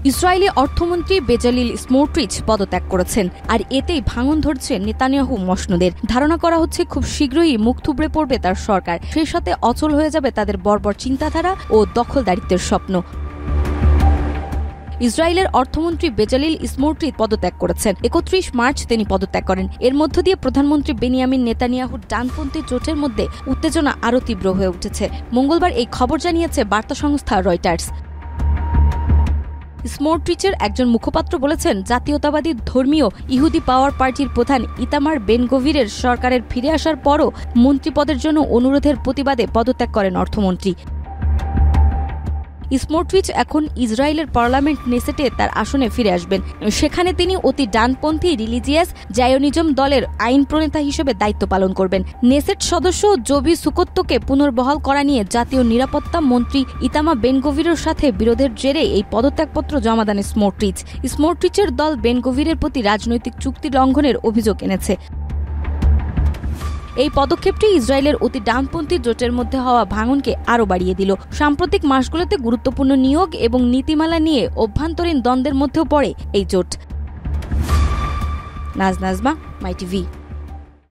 Israeli অর্থমন্ত্রী বেজালিল Smotrich পদত্যাগ করেছেন, আর এতেই ভাঙন ধরছে নেতানিয়াহু মসনদের। ধারণা করা হচ্ছে খুব শীঘ্রই মুখ থুবড়ে পড়বে তার সরকার, সেই সাথে অচল হয়ে যাবে তাদের বর্বর চিন্তাধারা ও দখলদারিত্বের স্বপ্ন। ইসরায়েলের অর্থমন্ত্রী বেজালিল স্মোট্রিচ পদত্যাগ করেছেন। 31 মার্চ তিনি পদত্যাগ করেন। এর মধ্য দিয়ে প্রধানমন্ত্রী বেনিয়ামিন নেতানিয়াহুর ডানপন্থী জোটের মধ্যে উত্তেজনা আরও তীব্র হয়ে উঠেছে। মঙ্গলবার এই খবর জানিয়েছে বার্তা সংস্থা রয়টার্স। স্মোট্রিচের একজন মুখপাত্র বলেছেন, জাতীয়তাবাদী ধর্মীয় ইহুদি পাওয়ার পার্টির প্রধান ইতামার বেন-গভিরের সরকারের ফিরে আসার পরও মন্ত্রীপদের জন্য অনুরোধের প্রতিবাদে পদত্যাগ করেন অর্থমন্ত্রী। স্মোট্রিচ এখন ইসরায়েলের পার্লামেন্ট নেসেটে তার আসনে ফিরে আসবেন। সেখানে তিনি অতি ডানপন্থী রিলিজিয়াস জায়োনিজম দলের আইন প্রণেতা হিসেবে দায়িত্ব পালন করবেন। নেসেট সদস্য জবি সুকোত্তোকে পুনর্বহাল করা নিয়ে জাতীয় নিরাপত্তা মন্ত্রী ইতামা বেন-গভিরের সাথে বিরোধের জেরে এই পদত্যাগপত্র জমা দেন স্মোট্রিচ। স্মোট্রিচের দল বেন-গভিরের প্রতি রাজনৈতিক চুক্তি লঙ্ঘনের অভিযোগ এনেছে। এই পদক্ষেপটি ইসরায়েলের অতি ডানপন্থী জোটের মধ্যে হওয়া ভাঙনকে আরও বাড়িয়ে দিল। সাম্প্রতিক মাসগুলোতে গুরুত্বপূর্ণ নিয়োগ এবং নীতিমালা নিয়ে অভ্যন্তরীণ দ্বন্দ্বের মধ্যেও পড়ে এই জোট। নাজমা, মাই টিভি।